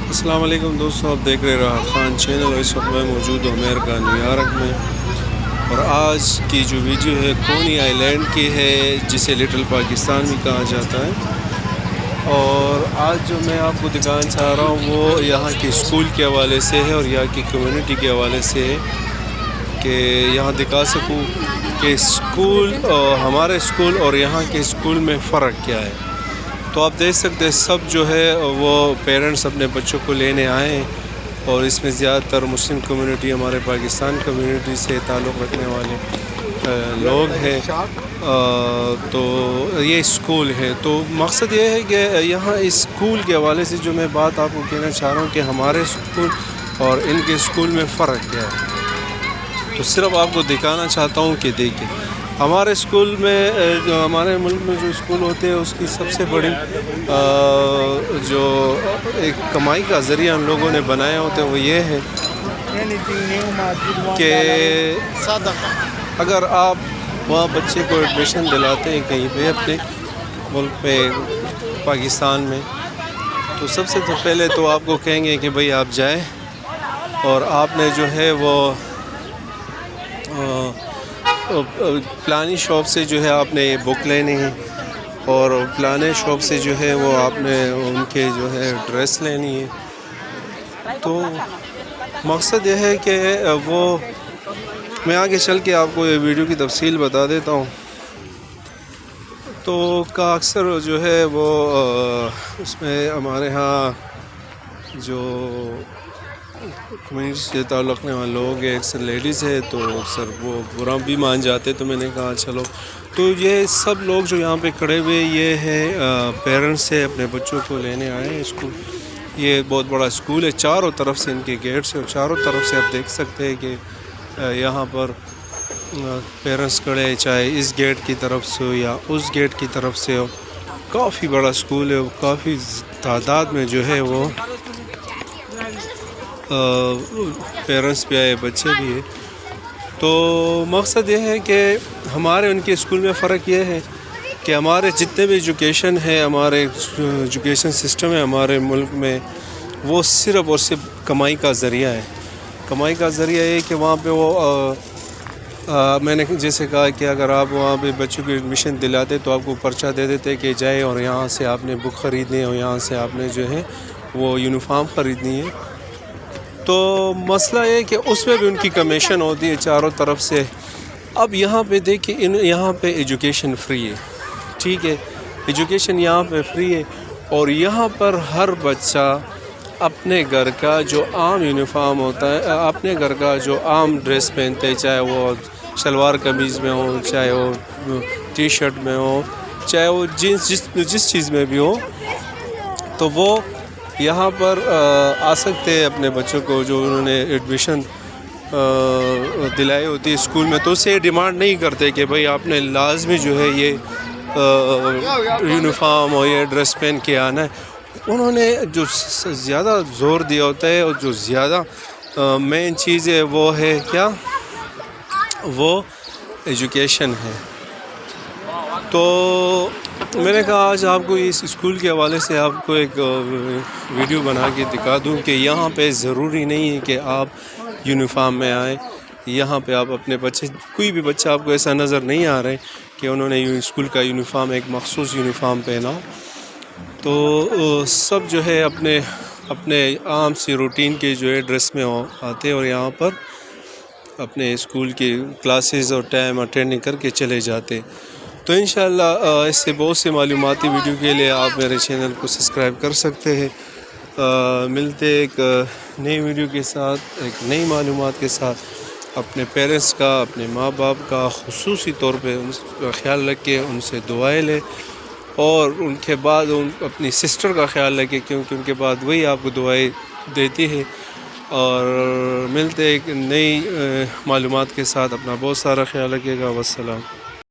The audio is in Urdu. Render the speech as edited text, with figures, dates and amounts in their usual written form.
السلام علیکم دوستوں، آپ دیکھ رہے راحت خان چینل اور اس وقت میں موجود ہوں امریکہ نیو یارک میں۔ اور آج کی جو ویڈیو ہے کونی آئی لینڈ کی ہے، جسے لٹل پاکستان بھی کہا جاتا ہے۔ اور آج جو میں آپ کو دکھانا چاہ رہا ہوں وہ یہاں کے اسکول کے حوالے سے ہے اور یہاں کی کمیونٹی کے حوالے سے ہے، کہ یہاں دکھا سکوں کہ اسکول ہمارے اسکول اور یہاں کے اسکول میں فرق کیا ہے۔ تو آپ دیکھ سکتے ہیں سب جو ہے وہ پیرنٹس اپنے بچوں کو لینے آئے ہیں، اور اس میں زیادہ تر مسلم کمیونٹی، ہمارے پاکستان کمیونٹی سے تعلق رکھنے والے لوگ ہیں۔ تو یہ اسکول ہے، تو مقصد یہ ہے کہ یہاں اسکول کے حوالے سے جو میں بات آپ کو کہنا چاہ رہا ہوں کہ ہمارے اسکول اور ان کے اسکول میں فرق کیا ہے، تو صرف آپ کو دکھانا چاہتا ہوں کہ دیکھیں ہمارے اسکول میں، جو ہمارے ملک میں جو اسکول ہوتے ہیں اس کی سب سے بڑی جو ایک کمائی کا ذریعہ ہم لوگوں نے بنایا ہوتا ہے وہ یہ ہے کہ اگر آپ وہاں بچے کو ایڈمیشن دلاتے ہیں کہیں پہ اپنے ملک پہ پاکستان میں، تو سب سے پہلے تو آپ کو کہیں گے کہ بھئی آپ جائیں اور آپ نے جو ہے وہ پلانی شاپ سے جو ہے آپ نے یہ بک لینی ہے، اور پلانے شاپ سے جو ہے وہ آپ نے ان کے جو ہے ڈریس لینی ہے۔ تو مقصد یہ ہے کہ وہ میں آگے چل کے آپ کو یہ ویڈیو کی تفصیل بتا دیتا ہوں۔ تو کا اکثر جو ہے وہ اس میں ہمارے ہاں جو کمیونٹی سے تعلق رکھنے والے لوگ ہیں، اکثر لیڈیز ہے، تو اکثر وہ برا بھی مان جاتے، تو میں نے کہا چلو، تو یہ سب لوگ جو یہاں پہ کھڑے ہوئے یہ ہے پیرنٹس سے اپنے بچوں کو لینے آئے ہیں اسکول۔ یہ بہت بڑا اسکول ہے، چاروں طرف سے ان کے گیٹس ہیں، اور چاروں طرف سے آپ دیکھ سکتے ہیں کہ یہاں پر پیرنٹس کھڑے، چاہے اس گیٹ کی طرف سے ہو یا اس گیٹ کی طرف سے ہو۔ کافی بڑا اسکول ہے، کافی تعداد میں جو ہے وہ پیرنٹس بھی آئے، بچے بھی ہیں۔ تو مقصد یہ ہے کہ ہمارے ان کے اسکول میں فرق یہ ہے کہ ہمارے جتنے بھی ایجوکیشن ہے، ہمارے ایجوکیشن سسٹم ہے ہمارے ملک میں، وہ صرف اور صرف کمائی کا ذریعہ ہے۔ کمائی کا ذریعہ یہ کہ وہاں پہ وہ میں نے جیسے کہا کہ اگر آپ وہاں پہ بچوں کو ایڈمیشن دلاتے تو آپ کو پرچہ دے دیتے کہ جائے اور یہاں سے آپ نے بک خریدنی ہے اور یہاں سے آپ نے جو ہے وہ یونیفارم خریدنی ہے۔ تو مسئلہ یہ ہے کہ اس میں بھی ان کی کمیشن ہوتی ہے چاروں طرف سے۔ اب یہاں پہ دیکھیں یہاں پہ ایجوکیشن فری ہے، ٹھیک ہے، ایجوکیشن یہاں پہ فری ہے، اور یہاں پر ہر بچہ اپنے گھر کا جو عام یونیفارم ہوتا ہے، اپنے گھر کا جو عام ڈریس پہنتے ہیں، چاہے وہ شلوار قمیض میں ہو، چاہے وہ ٹی شرٹ میں ہو، چاہے وہ جینس جس چیز میں بھی ہو، تو وہ یہاں پر آ سکتے ہیں اپنے بچوں کو جو انہوں نے ایڈمیشن دلائی ہوتی ہے اسکول میں، تو اسے ڈیمانڈ نہیں کرتے کہ بھئی آپ نے لازمی جو ہے یہ یونیفارم اور یہ ڈریس پہن کے آنا ہے۔ انہوں نے جو زیادہ زور دیا ہوتا ہے اور جو زیادہ مین چیز ہے وہ ہے کیا، وہ ایجوکیشن ہے۔ تو میں نے کہا آج آپ کو اس اسکول کے حوالے سے آپ کو ایک ویڈیو بنا کے دکھا دوں کہ یہاں پہ ضروری نہیں ہے کہ آپ یونیفارم میں آئیں، یہاں پہ آپ اپنے بچے، کوئی بھی بچہ آپ کو ایسا نظر نہیں آ رہا ہے کہ انہوں نے اسکول کا یونیفارم ایک مخصوص یونیفارم پہنا ہو۔ تو سب جو ہے اپنے عام سی روٹین کے جو ہے ڈریس میں آتے اور یہاں پر اپنے اسکول کی کلاسز اور ٹائم اٹینڈنگ کر کے چلے جاتے۔ تو انشاءاللہ اس سے بہت سے معلوماتی ویڈیو کے لیے آپ میرے چینل کو سبسکرائب کر سکتے ہیں۔ ملتے ایک نئی ویڈیو کے ساتھ، ایک نئی معلومات کے ساتھ۔ اپنے پیرنٹس کا، اپنے ماں باپ کا خصوصی طور پہ ان کا خیال رکھیں، ان سے دعائیں لیں، اور ان کے بعد اپنی سسٹر کا خیال رکھیں، کیونکہ ان کے بعد وہی آپ کو دعائیں دیتی ہے۔ اور ملتے ایک نئی معلومات کے ساتھ، اپنا بہت سارا خیال رکھیے گا۔ والسلام۔